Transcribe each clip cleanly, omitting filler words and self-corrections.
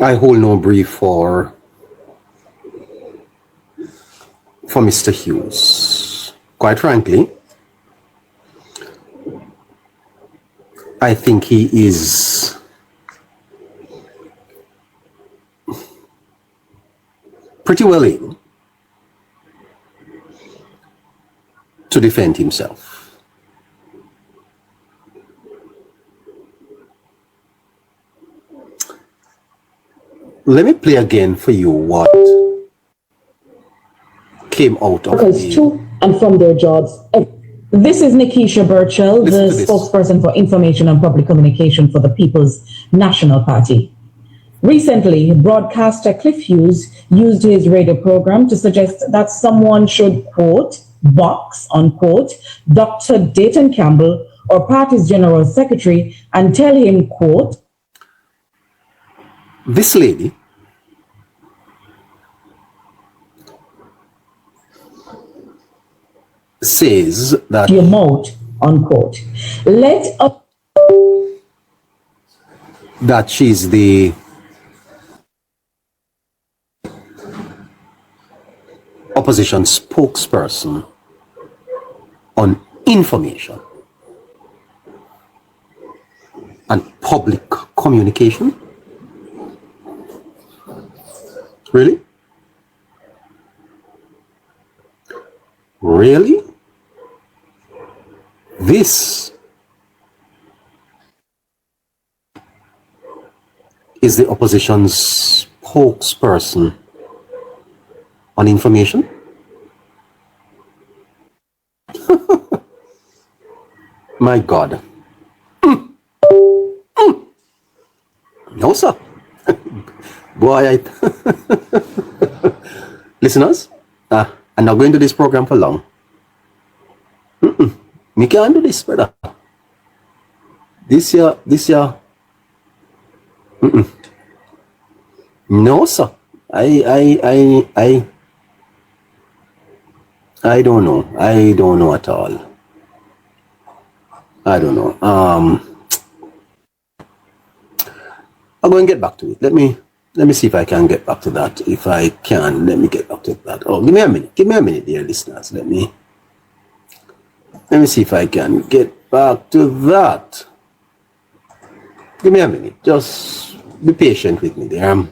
I hold no brief for Mr. Hughes. Quite frankly, I think he is pretty willing to defend himself. Let me play again for you what came out of to and from their jobs. This is Nikisha Burchell, the spokesperson for Information and Public Communication for the People's National Party. Recently, broadcaster Cliff Hughes used his radio program to suggest that someone should, quote, box, unquote, Dr. Dayton Campbell or party's general secretary and tell him, quote, this lady says that your mouth, unquote. That she's the opposition spokesperson on information and public communication. Really? Really? This is the opposition's spokesperson on information? My God. No, sir. Boy, listeners, I'm not going to this program for long. Me can't do this, brother. This year. No, sir. I don't know. I don't know at all. I don't know. I'll go and get back to it. Let me see if I can get back to that. If I can, let me get back to that. Oh, give me a minute. Give me a minute, dear listeners. Let me see if I can get back to that. Give me a minute. Just be patient with me there.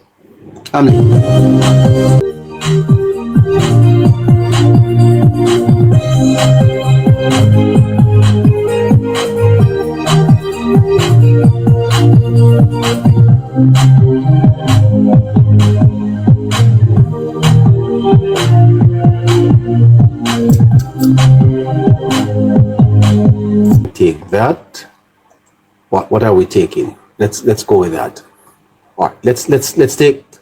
Take that. What are we taking? Let's go with that. All right, let's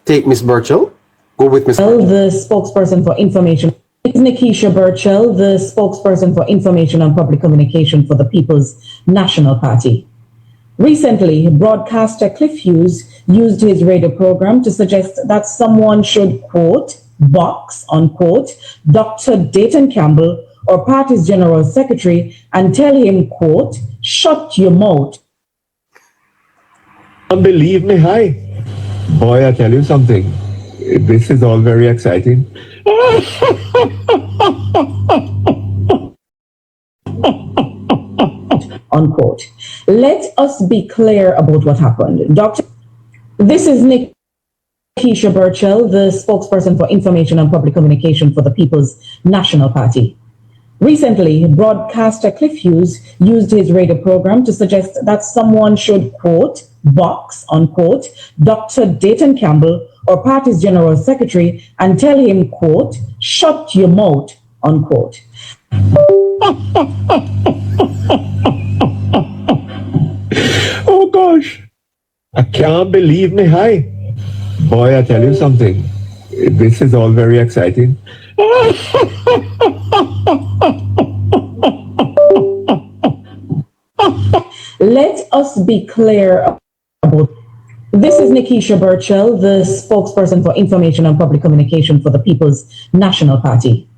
take Miss Burchell. Go with Miss Burchell. The spokesperson for information. It's Nikisha Burchell, the spokesperson for Information and Public Communication for the People's National Party. Recently, broadcaster Cliff Hughes used his radio program to suggest that someone should, quote, box, unquote, Dr. Dayton Campbell or party's general secretary and tell him, quote, shut your mouth. Believe me, hi. Boy, I tell you something. This is all very exciting. Unquote. Let us be clear about what happened. This is Nikisha Burchell, the spokesperson for Information and Public Communication for the People's National Party. Recently, broadcaster Cliff Hughes used his radio program to suggest that someone should, quote, box, unquote, Dr. Dayton Campbell or party's general secretary and tell him, quote, shut your mouth, unquote. Oh gosh, I can't believe me, hi. Boy, I tell you something. This is all very exciting. Let us be clear about this is Nikisha Burchell, the spokesperson for Information and Public Communication for the People's National Party.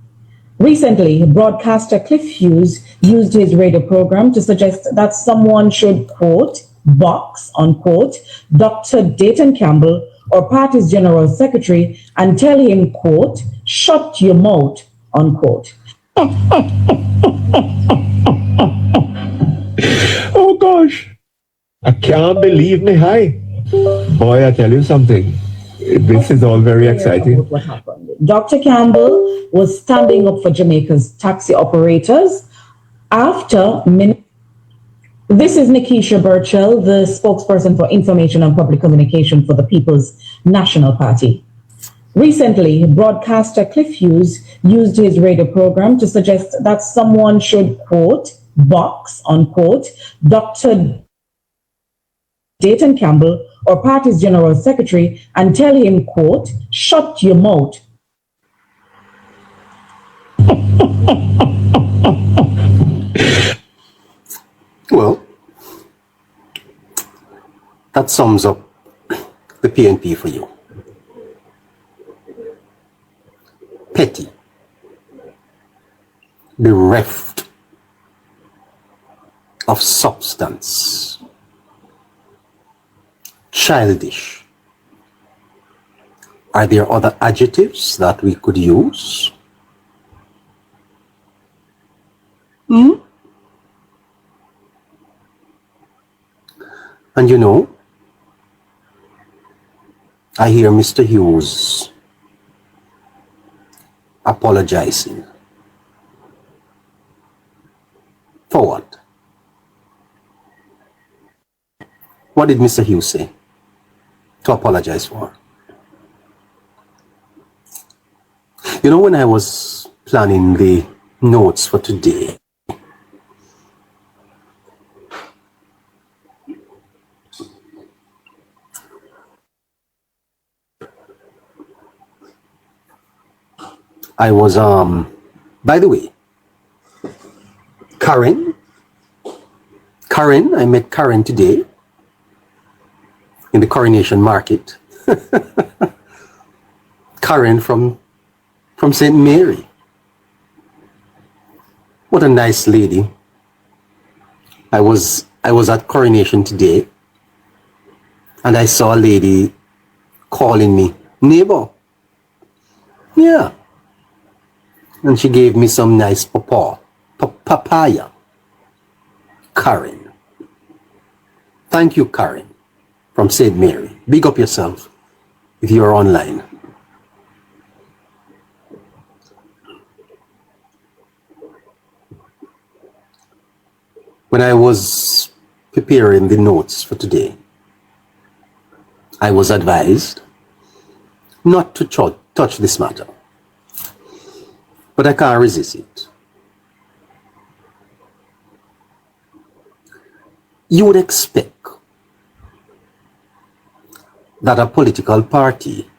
Recently, broadcaster Cliff Hughes used his radio program to suggest that someone should, quote, box, unquote, Dr. Dayton Campbell or party's general secretary and tell him, quote, shut your mouth, unquote. Oh gosh, I can't believe me high. Boy, I tell you something. This is all very exciting. What happened? Dr. Campbell was standing up for Jamaica's taxi operators after This is Nikisha Burchell, the spokesperson for information and public communication for the People's National Party. Recently, broadcaster Cliff Hughes used his radio program to suggest that someone should, quote, box, unquote, Dr. Dayton Campbell or party's general secretary and tell him, quote, shut your mouth. Well, that sums up the PNP for you. Petty, bereft of substance, childish. Are there other adjectives that we could use? And you know, I hear Mr. Hughes apologizing. For what? What did Mr. Hughes say to apologize for? You know, when I was planning the notes for today, I was, by the way, Karen, I met Karen today in the Coronation Market. Karen from St. Mary. What a nice lady. I was at Coronation today and I saw a lady calling me neighbor. Yeah. And she gave me some nice papaya. Karen. Thank you, Karen, from St. Mary. Big up yourself if you're online. When I was preparing the notes for today, I was advised not to touch this matter. But I can't resist it. You would expect that a political party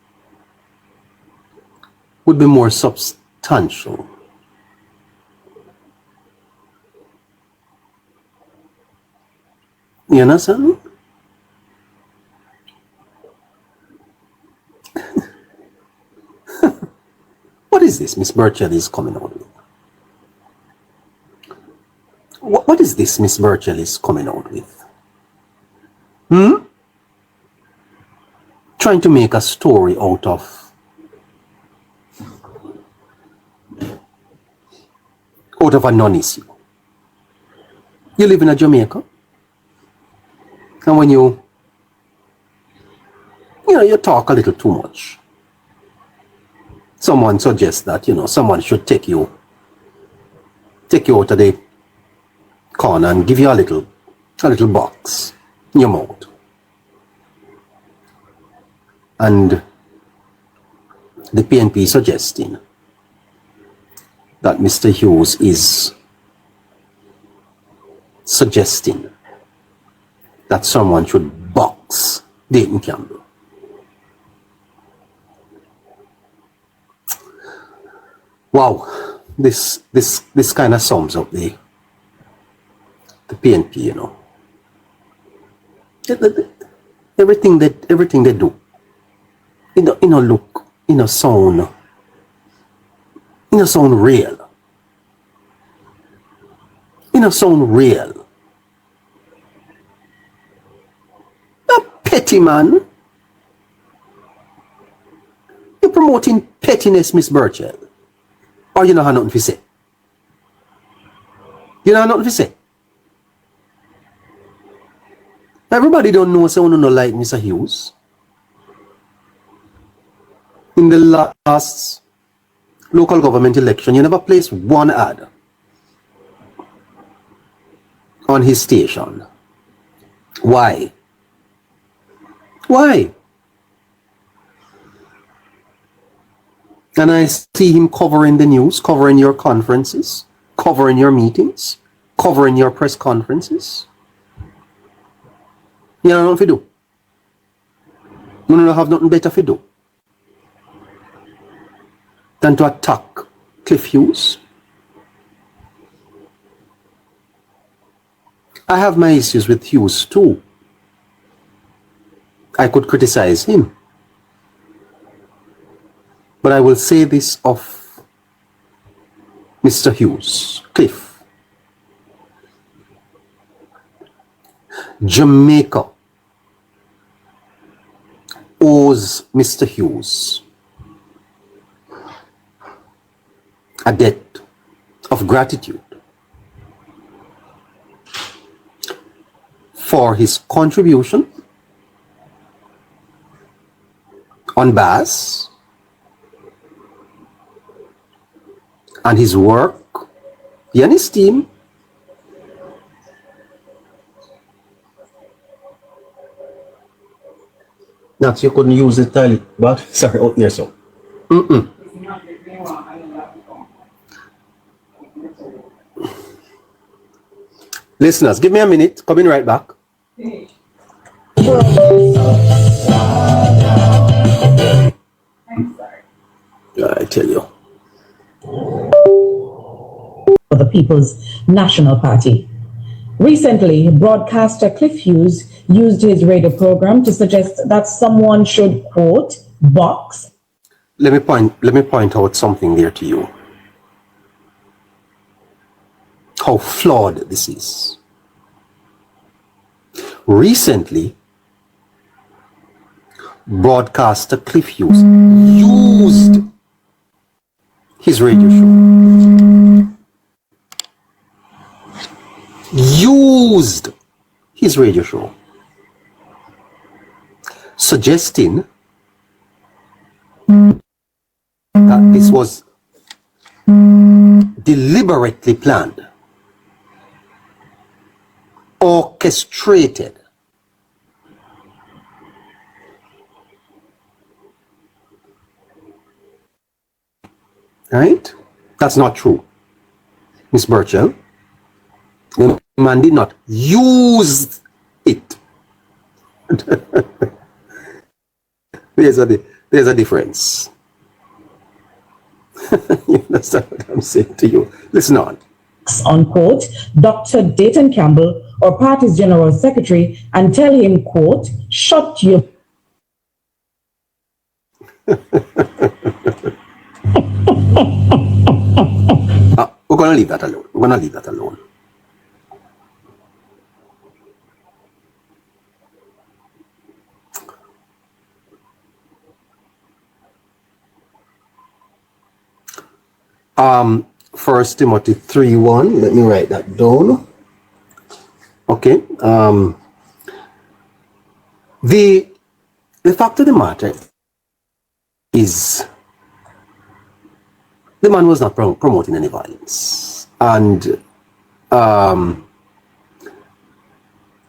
would be more substantial. You understand? What is this Miss Burchell is coming out with? What is this Miss Burchell is coming out with? Trying to make a story out of a non-issue. You live in Jamaica, and when you talk a little too much, someone suggests that, someone should take you out of the corner and give you a little box in your mouth. And the PNP suggesting that Mr. Hughes is suggesting that someone should box Dayton Campbell. Wow, this kind of sums up the PNP, Everything they do, look, sound real. Sound real. A petty man. promoting pettiness, Miss Burchell? Or you know have nothing to say? You know have nothing to say? Everybody don't know someone who like Mr. Hughes. In the last local government election, you never placed one ad on his station. Why? Why? And I see him covering the news, covering your conferences, covering your meetings, covering your press conferences. You know what to do. You don't have nothing better to do than to attack Cliff Hughes. I have my issues with Hughes too. I could criticize him. But I will say this of Mr. Hughes, Cliff. Jamaica owes Mr. Hughes a debt of gratitude for his contribution on bass and his work, he and his team Not you couldn't use the toilet, but sorry, out there so. Listeners, give me a minute, coming right back. I tell you. For the People's National Party. Recently, broadcaster Cliff Hughes used his radio program to suggest that someone should, quote, box. Let me point out something there to you. How flawed this is. Recently, broadcaster Cliff Hughes used his radio show. Used his radio show, suggesting that this was deliberately planned, orchestrated. Right? That's not true, Miss Burchell. The man did not use it. There's a difference. You understand what I'm saying to you? Listen on. Unquote, Dr. Dayton Campbell, or party's general secretary, and tell him, quote, shut your... We're going to leave that alone. We're going to leave that alone. First Timothy 3:1. Let me write that down. Okay. The fact of the matter is the man was not promoting any violence, and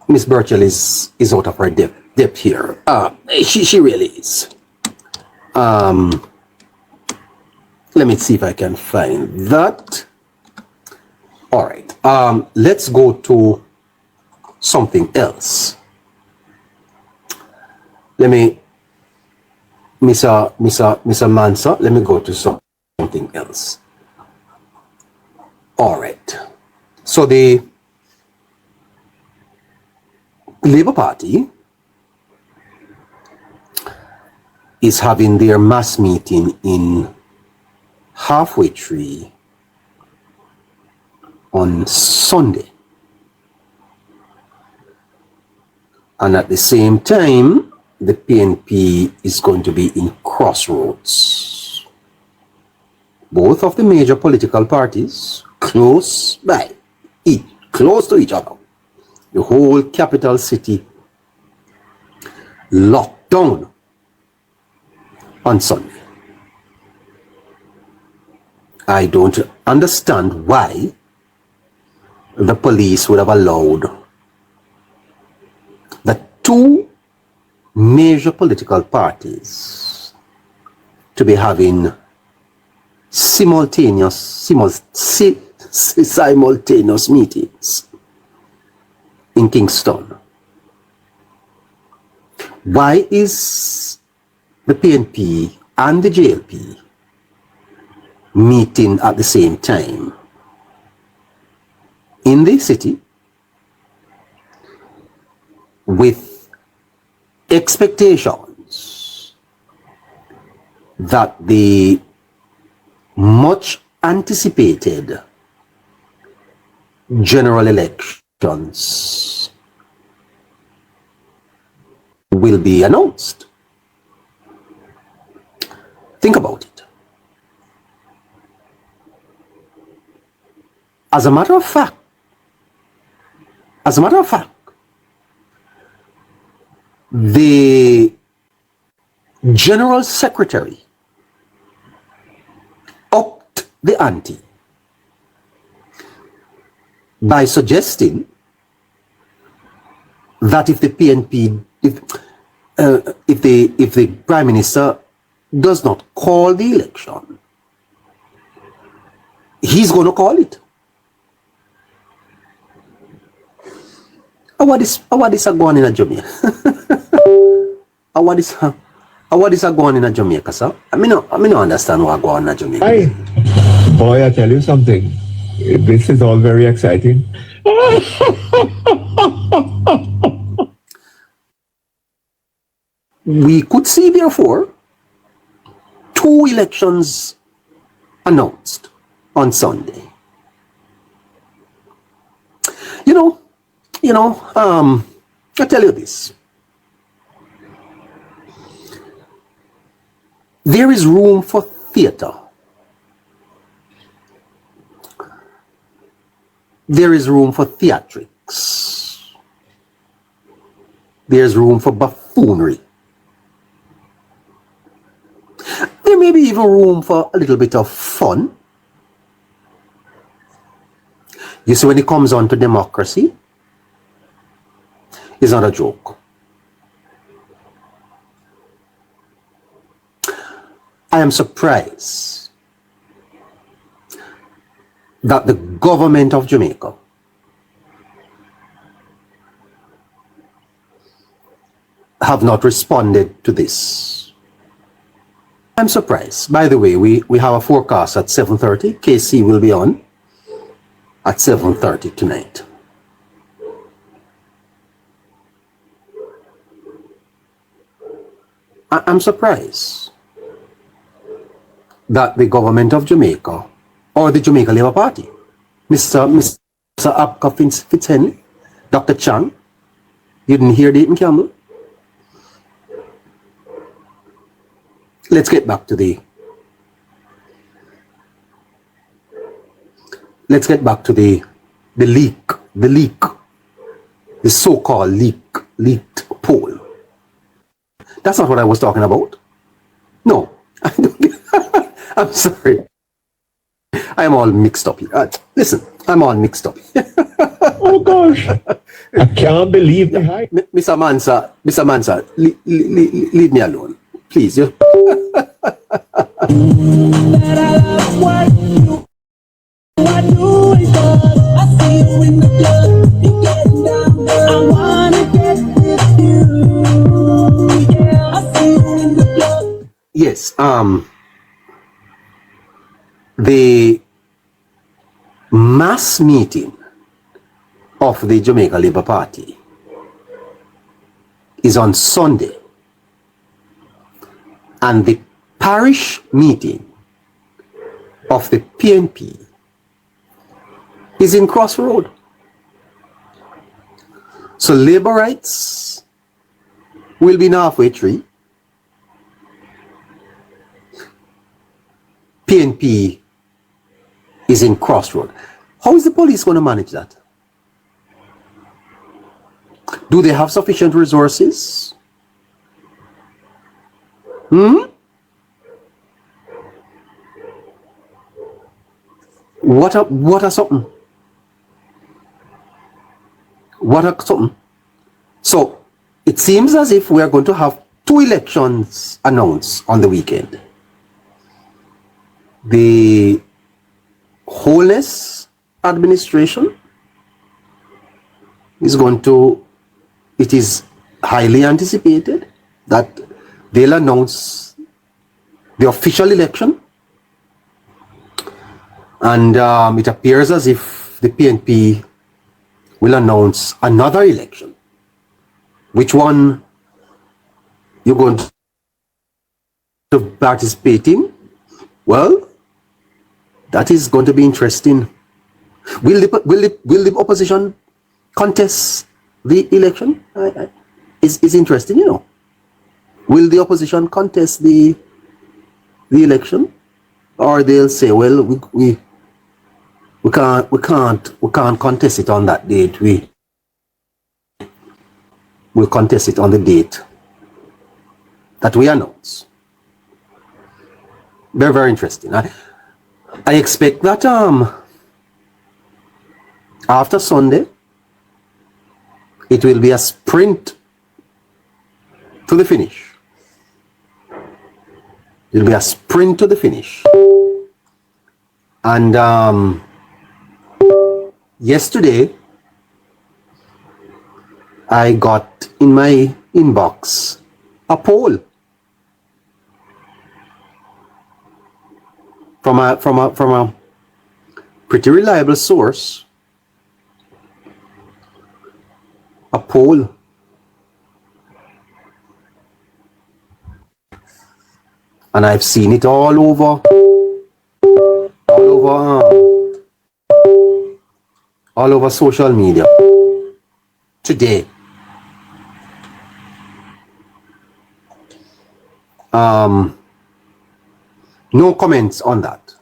Miss Burchell is out of her depth here. She really is. Let me see if I can find that. All right. Let's go to something else. Let me, Mr. Mansa, let me go to something else. All right. So the Labour Party is having their mass meeting in Halfway Tree on Sunday. And at the same time, the PNP is going to be in Crossroads. both of the major political parties close by, close to each other. The whole capital city locked down on Sunday. I don't understand why the police would have allowed the two major political parties to be having simultaneous meetings in Kingston. Why is the PNP and the JLP meeting at the same time in the city with expectations that the much anticipated general elections will be announced? Think about it. As a matter of fact, the General Secretary upped the ante by suggesting that if the PNP, if the Prime Minister does not call the election, he's going to call it. What is going in Jamaica? What is going in Jamaica, sir? I mean, no understand what going in Jamaica. Hi. Boy, I tell you something. This is all very exciting. We could see, therefore, two elections announced on Sunday. I tell you this. There is room for theater. There is room for theatrics. There's room for buffoonery. There may be even room for a little bit of fun. You see, when it comes on to democracy, it's not a joke. I am surprised that the government of Jamaica have not responded to this. I'm surprised. By the way, we have a forecast at 7:30. KC will be on at 7:30 tonight. I'm surprised that the government of Jamaica or the Jamaica Labour Party, Mr. Abka Fitzhenry, Dr. Chang, you didn't hear Dayton Campbell? Let's get back to the leak, the so-called leaked poll. That's not what I was talking about. No, I'm sorry. I am all mixed up here. Listen, I'm all mixed up. Oh gosh, I can't believe the hype. Mr. Mansa, leave me alone, please. Yes, the mass meeting of the Jamaica Labour Party is on Sunday, and the parish meeting of the PNP is in Crossroad. So labor rights will be in halfway tree. PNP is in crossroad. How is the police going to manage that? Do they have sufficient resources? What a something. What a something. So it seems as if we are going to have 2 elections announced on the weekend. The Holness administration is going to, it is highly anticipated that they'll announce the official election, and it appears as if the PNP will announce another election. Which one you're going to participate in? Well, that is going to be interesting. Will the opposition contest the election? It's interesting, you know. Will the opposition contest the election, or they'll say, well, we can't contest it on that date. We'll contest it on the date that we announce. Very, very interesting. I expect that after Sunday, it will be a sprint to the finish. It'll be a sprint to the finish. And yesterday, I got in my inbox a poll from a pretty reliable source. A poll. And I've seen it all over social media today. No comments on that.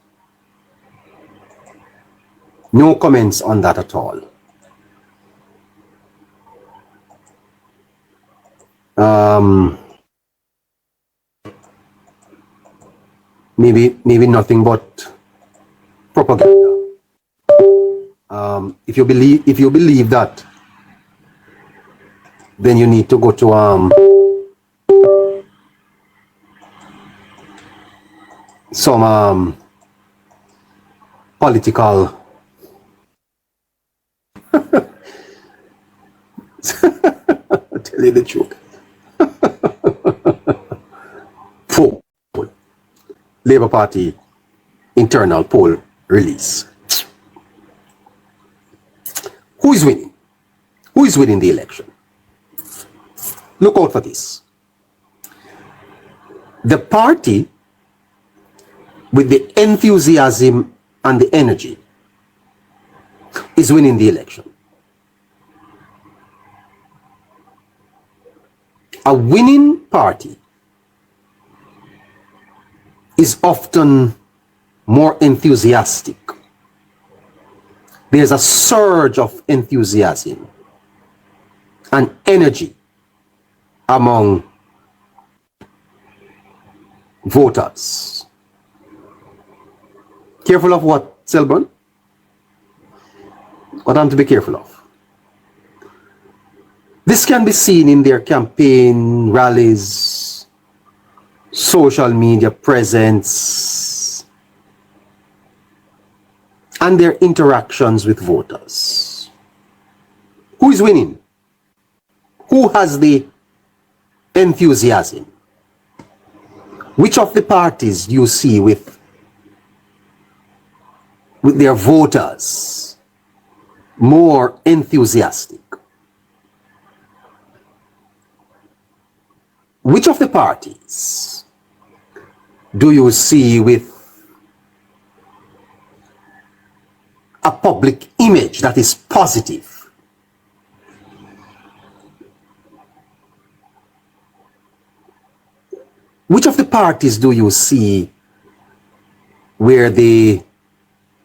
No comments on that at all. Maybe nothing but propaganda. If you believe that, then you need to go to some political tell you the truth. Poll. Labour Party internal poll release. Who is winning? Who is winning the election? Look out for this. The party with the enthusiasm and the energy is winning the election. A winning party is often more enthusiastic. There's a surge of enthusiasm and energy among voters. Careful of what, Selburn? What I'm to be careful of? This can be seen in their campaign rallies, social media presence, and their interactions with voters. Who is winning? Who has the enthusiasm? Which of the parties you see with their voters more enthusiastic? Which of the parties do you see with a public image that is positive? Which of the parties do you see where the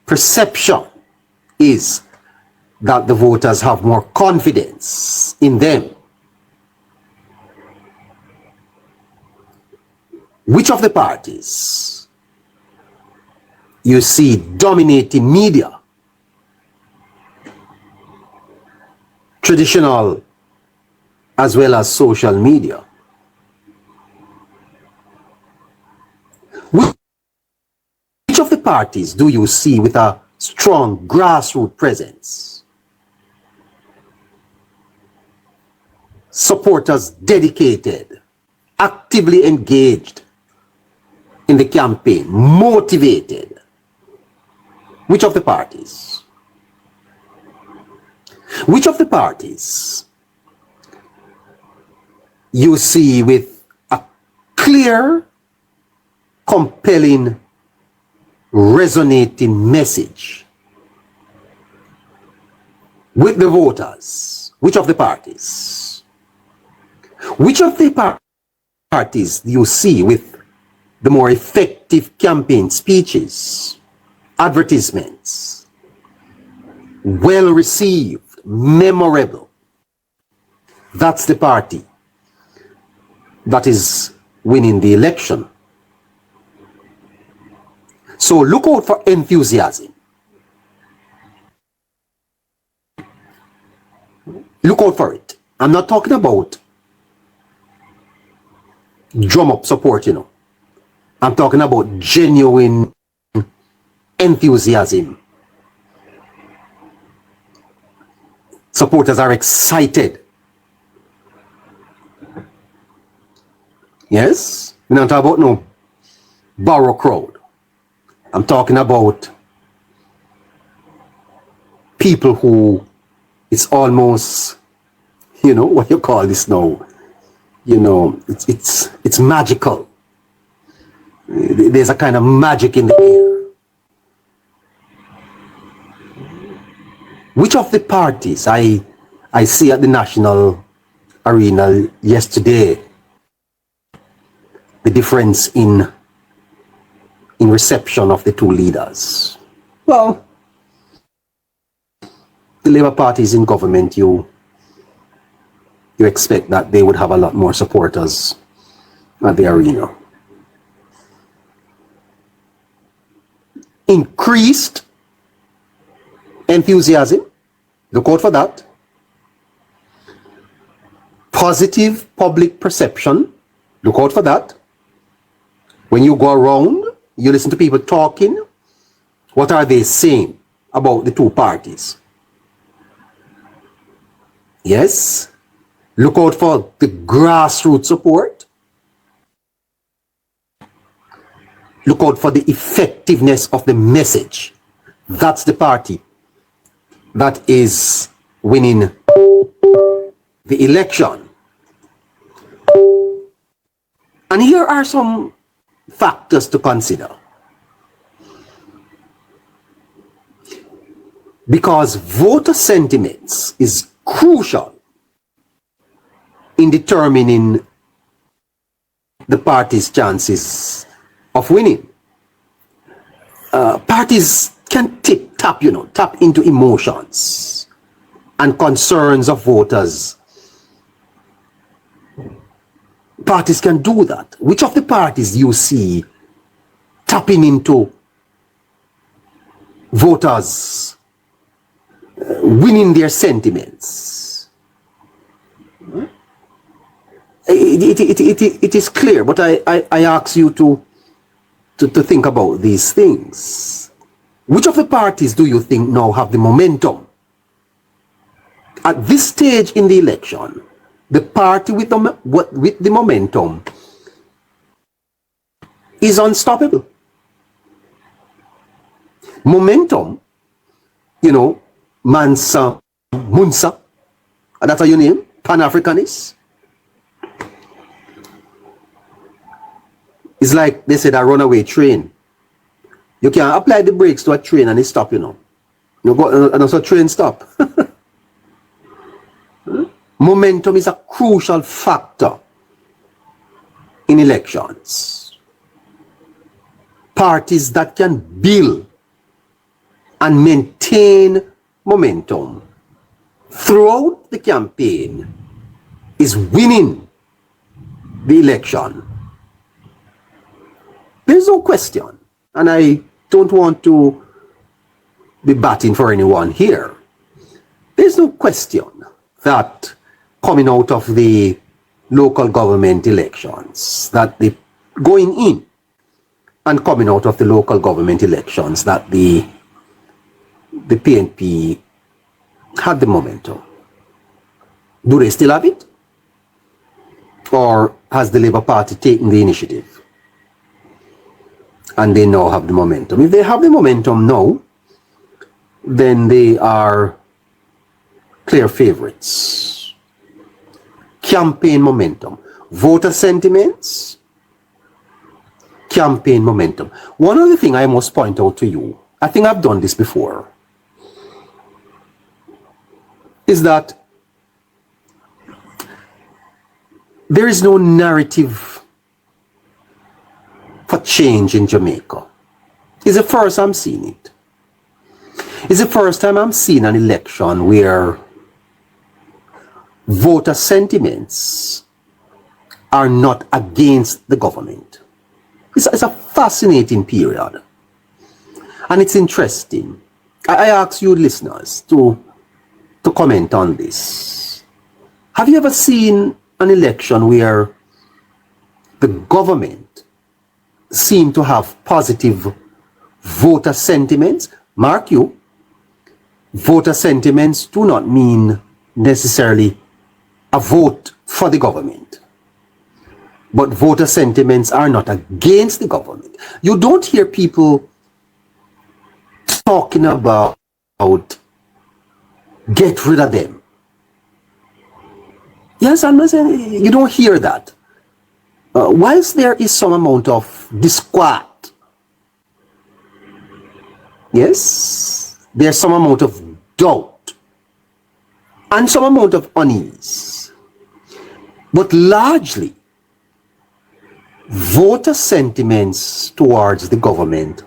perception is that the voters have more confidence in them. Which of the parties you see dominating media, traditional as well as social media? Which of the parties do you see with a strong grassroots presence? Supporters dedicated, actively engaged in the campaign, motivated. Which of the parties? Which of the parties you see with a clear, compelling, resonating message with the voters? Which of the parties? Which of the parties do you see with the more effective campaign speeches, advertisements, well received, memorable? That's the party that is winning the election. So look out for enthusiasm. Look out for it. I'm not talking about drum up support, you know. I'm talking about genuine enthusiasm. Supporters are excited. Yes? We're not talking about no borrow crowd. I'm talking about people who, it's almost, you know, what you call this now, you know, it's magical. There's a kind of magic in the air. Which of the parties I see at the national arena yesterday, the difference in reception of the two leaders? Well, the Labour Party is in government. You expect that they would have a lot more supporters at the arena. Increased enthusiasm, look out for that. Positive public perception, look out for that. When you go around, you listen to people talking, what are they saying about the two parties? Yes, look out for the grassroots support. Look out for the effectiveness of the message. That's the party that is winning the election. And here are some factors to consider. Because voter sentiments is crucial in determining the party's chances of winning. Parties can tap into emotions and concerns of voters. Parties can do that. Which of the parties you see tapping into voters, winning their sentiments? It is clear, but I ask you to think about these things. Which of the parties do you think now have the momentum? At this stage in the election, the party with the momentum is unstoppable. Momentum, you know, Mansa Munsa, that's how you name, Pan-Africanist. It's like they said a runaway train. You can apply the brakes to a train and it stop, you know. You go and also train stop. Momentum is a crucial factor in elections. parties that can build and maintain momentum throughout the campaign is winning the election. There's no question, and I don't want to be batting for anyone here. There's no question that coming out of the local government elections, that the going in and coming out of the local government elections, that the PNP had the momentum. Do they still have it? Or has the Labour Party taken the initiative and they now have the momentum? If they have the momentum now, then they are clear favorites. Campaign momentum. Voter sentiments. Campaign momentum. One other thing I must point out to you, I think I've done this before, is that there is no narrative for change in Jamaica. It's the first I'm seeing it. It's the first time I'm seeing an election where voter sentiments are not against the government. It's a fascinating period. And it's interesting. I ask you listeners to comment on this. Have you ever seen an election where the government seemed to have positive voter sentiments? Mark you, voter sentiments do not mean necessarily a vote for the government. But voter sentiments are not against the government. You don't hear people talking about get rid of them. Yes, I'm not saying you don't hear that. Whilst there is some amount of disquiet, yes, there's some amount of doubt and some amount of unease. But largely, voter sentiments towards the government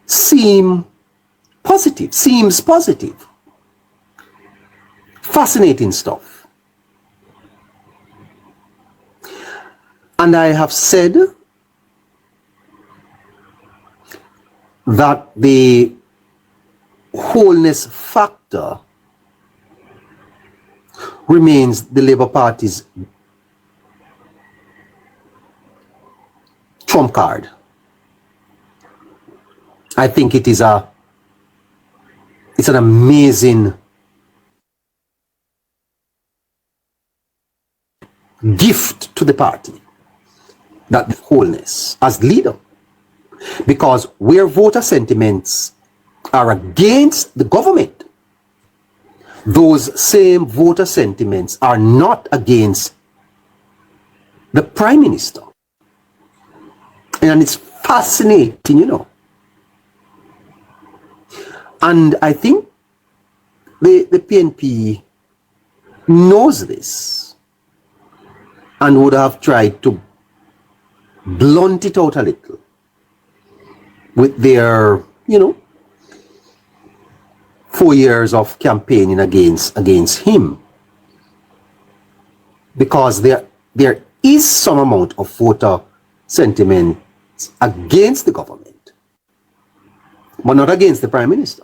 seems positive. Fascinating stuff. And I have said that the wholeness factor remains the Labour Party's trump card. I think it's an amazing gift to the party, that wholeness as leader. Because where voter sentiments are against the government, those same voter sentiments are not against the Prime Minister. And it's fascinating, you know. And I think the PNP knows this and would have tried to blunt it out a little with their, 4 years of campaigning against him. Because there is some amount of voter sentiment against the government, but not against the Prime Minister.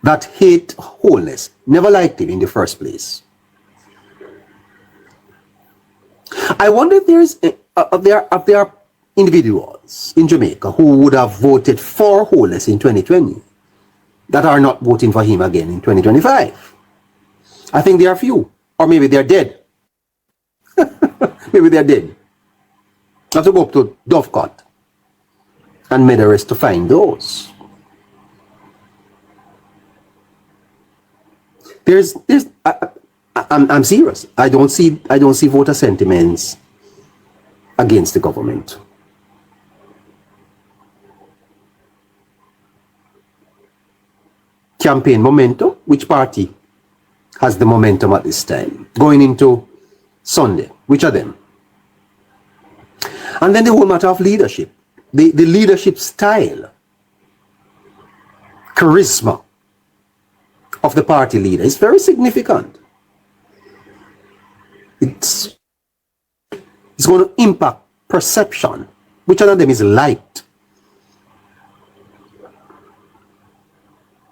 That hate wholeness, never liked him in the first place. I wonder if there are individuals in Jamaica who would have voted for wholeness in 2020 that are not voting for him again in 2025. I think there are few, or maybe they're dead. Maybe they're dead. I have to go up to Dovecote and Meadows to find those. I'm serious. I don't see voter sentiments against the government. Campaign momentum, which party has the momentum at this time, going into Sunday. Which of them? And then the whole matter of leadership, the leadership style, charisma of the party leader is very significant. It's going to impact perception. Which one of them is liked?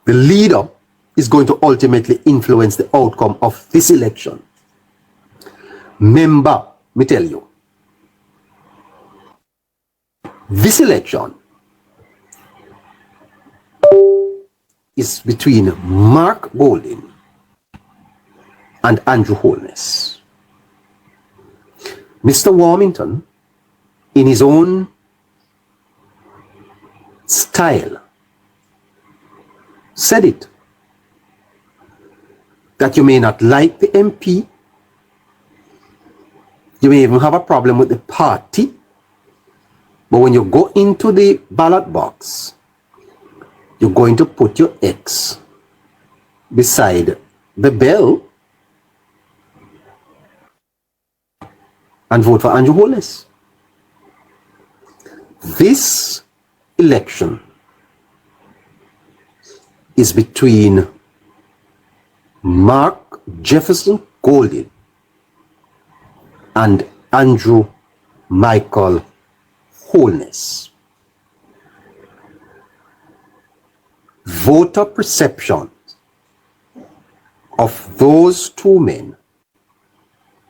The leader is going to ultimately influence the outcome of this election. Remember, me tell you, this election is between Mark Golding and Andrew Holness. Mr. Warmington, in his own style, said it, that you may not like the MP, you may even have a problem with the party, but when you go into the ballot box, you're going to put your X beside the bell and vote for Andrew Holness. This election is between Mark Jefferson Golding and Andrew Michael Holness. Voter perception of those two men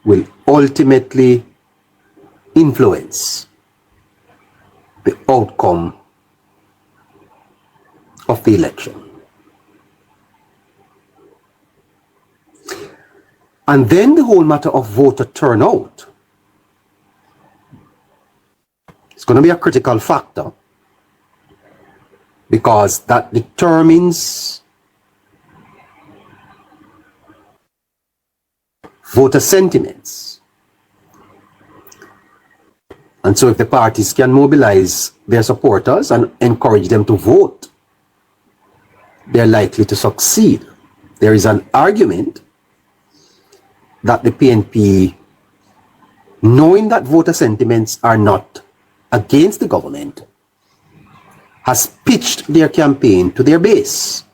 will ultimately influence the outcome of the election. And then the whole matter of voter turnout is going to be a critical factor, because that determines voter sentiments. And so if the parties can mobilize their supporters and encourage them to vote, they're likely to succeed. There is an argument that the PNP, knowing that voter sentiments are not against the government, has pitched their campaign to their base,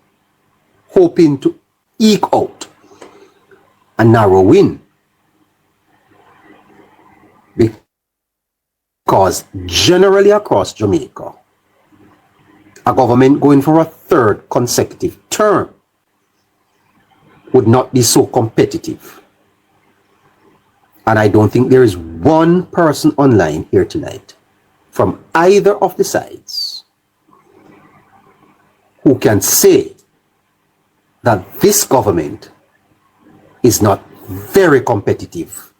hoping to eke out a narrow win. Because generally across Jamaica, a government going for a third consecutive term would not be so competitive. And I don't think there is one person online here tonight from either of the sides who can say that this government is not very competitive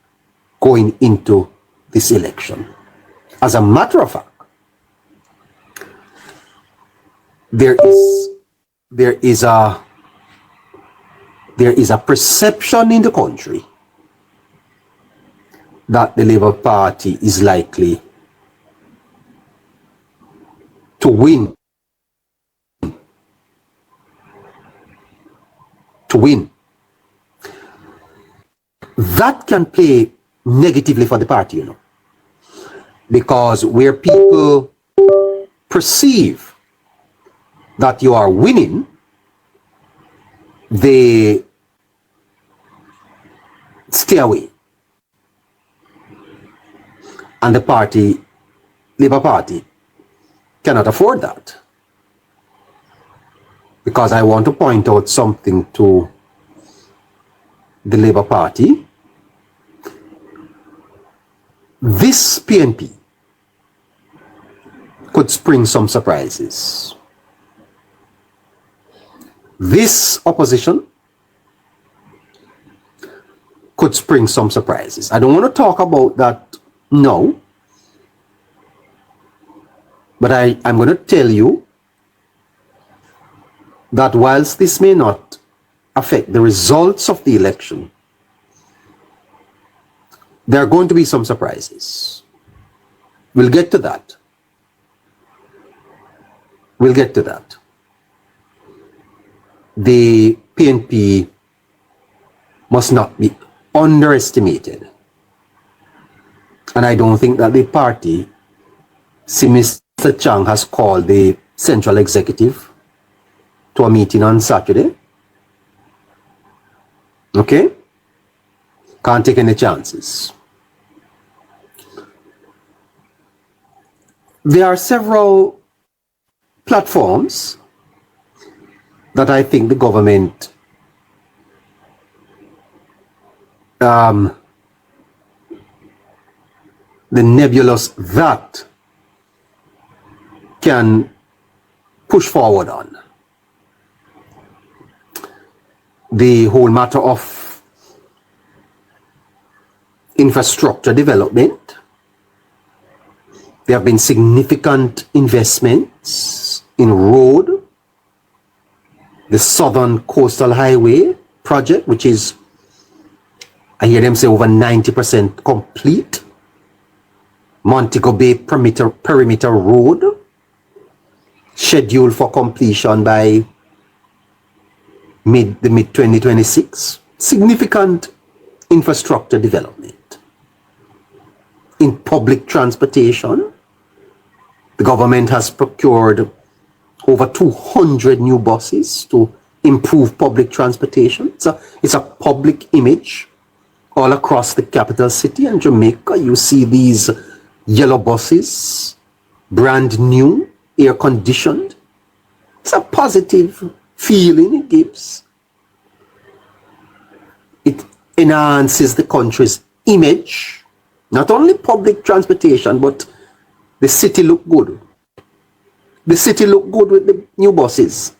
going into this election. As a matter of fact, there is a perception in the country that the Labour Party is likely to win. That can play negatively for the party, because where people perceive that you are winning, they stay away. And the party, Labour Party, cannot afford that. Because I want to point out something to the Labour Party. This PNP could spring some surprises. This opposition could spring some surprises. I don't want to talk about that now, but I'm going to tell you that whilst this may not affect the results of the election, there are going to be some surprises. We'll get to that. The PNP must not be underestimated. And I don't think that the party, see, Mr. Chang has called the Central Executive to a meeting on Saturday. Okay? Can't take any chances. There are several platforms that I think the government the nebulous that can push forward on. The whole matter of infrastructure development. There have been significant investments in road, the Southern Coastal Highway project, which is, I hear them say, over 90% complete. Montego Bay Perimeter Road, scheduled for completion by mid-2026. Significant infrastructure development. In public transportation, the government has procured over 200 new buses to improve public transportation. It's a public image all across the capital city and Jamaica. You see these yellow buses, brand new, air conditioned. It's a positive feeling it gives. It enhances the country's image. Not only public transportation, but the city look good. The city look good with the new buses.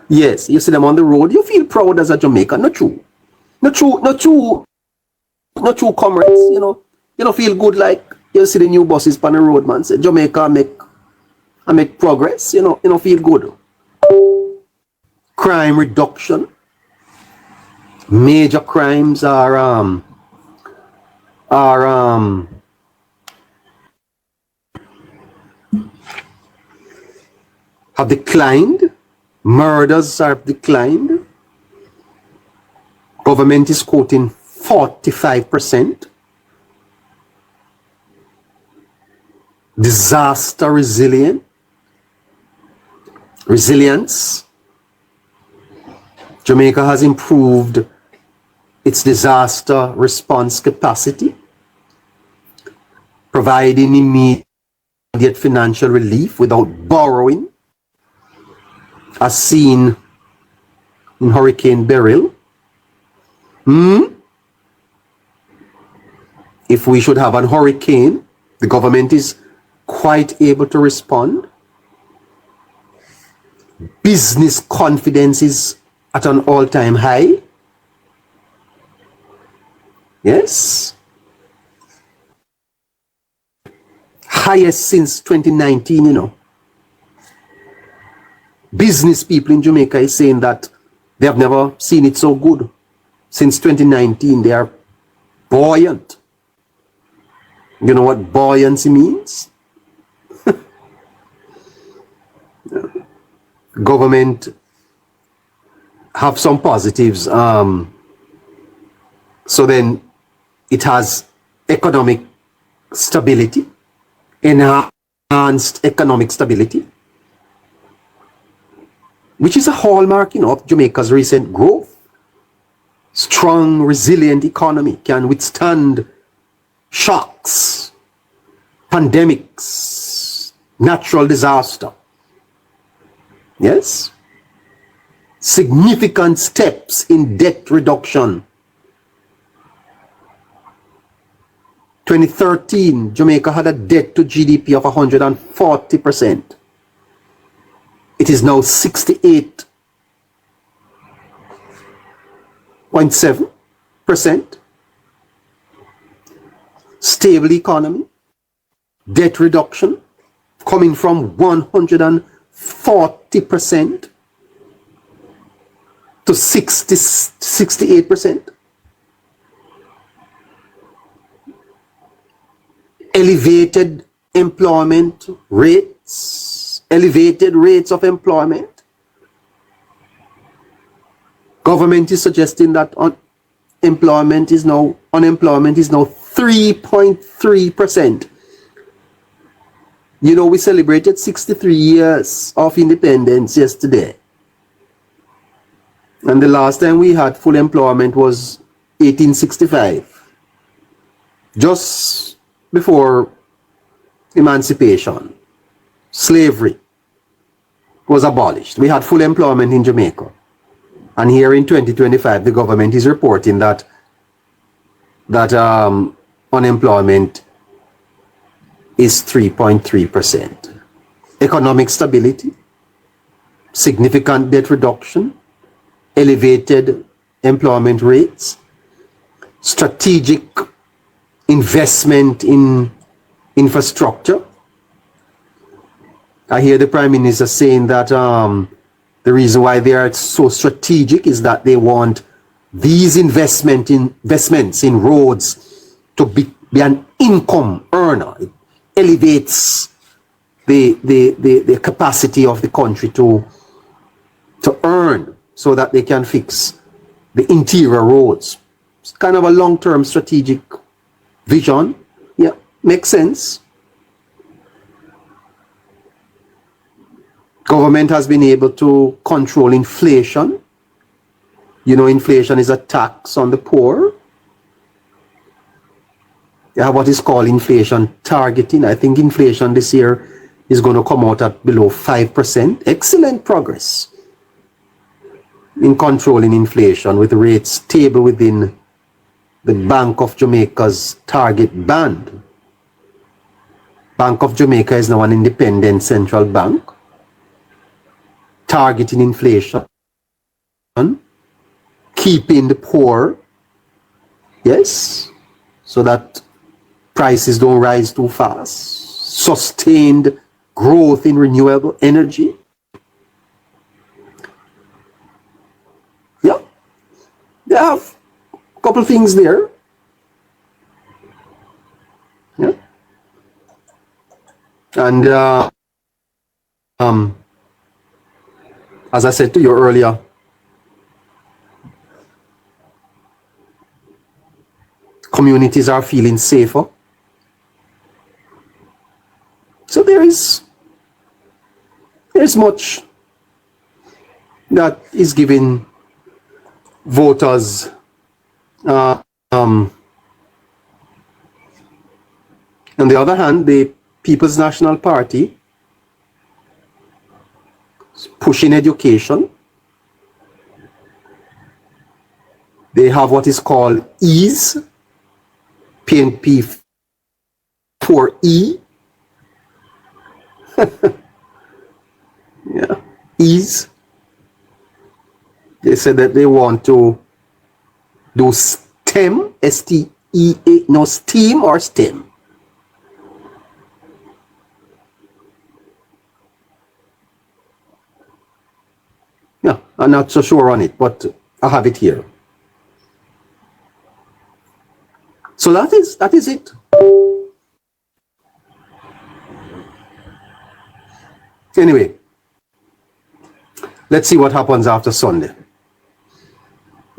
Yes, you see them on the road, you feel proud as a Jamaican. Not true, comrades. You don't feel good like you see the new buses on the road, man. Say Jamaica make progress. You know, feel good. Crime reduction. Major crimes have declined. Murders have declined. Government is quoting 45%. Disaster resilience. Jamaica has improved its disaster response capacity, providing immediate financial relief without borrowing, as seen in Hurricane Beryl. If we should have a hurricane, the government is quite able to respond. Business confidence is at an all-time high. Yes. Highest since 2019, you know. Business people in Jamaica is saying that they have never seen it so good. Since 2019, they are buoyant. You know what buoyancy means? Government have some positives. So then it has economic stability, enhanced economic stability, which is a hallmark, you know, of Jamaica's recent growth. Strong, resilient economy can withstand shocks, pandemics, natural disaster. Yes? Significant steps in debt reduction. 2013, Jamaica had a debt to GDP of 140%. It is now 68.7%. Stable economy, debt reduction coming from 140% to 68%. Elevated employment rates, elevated rates of employment. Government is suggesting that unemployment is now 3.3%. You know, we celebrated 63 years of independence yesterday. And the last time we had full employment was 1865. Just before emancipation, slavery was abolished. We had full employment in Jamaica. And here in 2025, the government is reporting that unemployment is 3.3%. Economic stability, significant debt reduction, elevated employment rates, strategic investment in infrastructure. I hear the Prime Minister saying that the reason why they are so strategic is that they want these investments in roads to be an income earner. It elevates the capacity of the country to earn so that they can fix the interior roads. It's kind of a long-term strategic vision. Yeah, makes sense. Government has been able to control inflation. You know, inflation is a tax on the poor. You have what is called inflation targeting. I think inflation this year is going to come out at below 5%. Excellent progress in controlling inflation, with rates stable within the Bank of Jamaica's target band. Bank of Jamaica is now an independent central bank, targeting inflation, keeping the poor, yes, so that prices don't rise too fast, sustained growth in renewable energy. Yeah, they have a couple things there. Yeah, and as I said to you earlier, communities are feeling safer. So there's much that is giving voters on the other hand, the People's National Party is pushing education. They have what is called EASE, PNP 4E. Yeah, EASE. They said that they want to do STEM, S-T-E-A, no, STEAM or STEM. Yeah, I'm not so sure on it, but I have it here. So that is it. Anyway, let's see what happens after Sunday.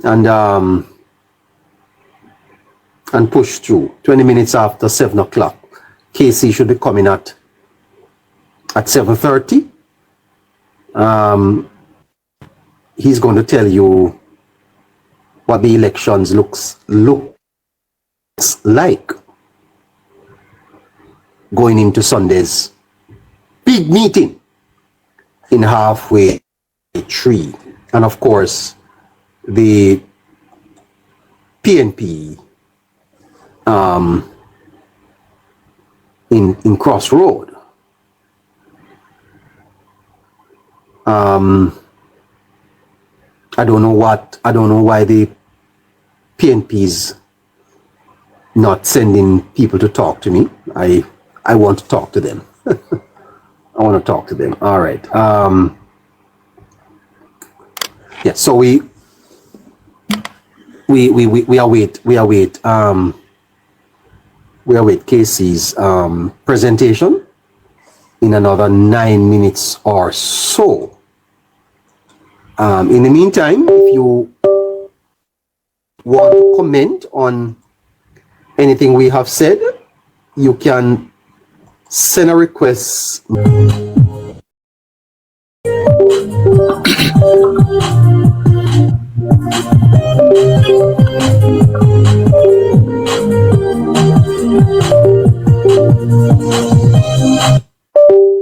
And push through. 20 minutes after 7 o'clock. KC should be coming at 7:30. He's going to tell you what the elections looks like going into Sunday's big meeting in halfway tree. And of course, the PNP in Crossroad. I don't know why the PNP's not sending people to talk to me. I want to talk to them. I want to talk to them. All right. Yeah, so we await Casey's presentation in another 9 minutes or so. In the meantime, if you want to comment on anything we have said, you can send a request.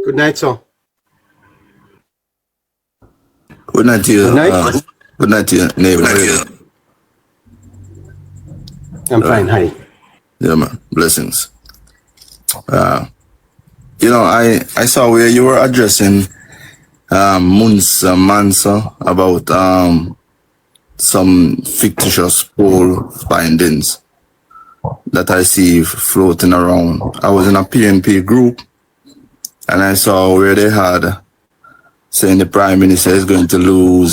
Good night, sir. Good night to you. Good night. Good night to you, neighbor. I'm fine. Hi. Yeah, man. Blessings. I saw where you were addressing Munsa Mansa about some fictitious poll findings that I see floating around. I was in a PNP group and I saw where they had saying the Prime Minister is going to lose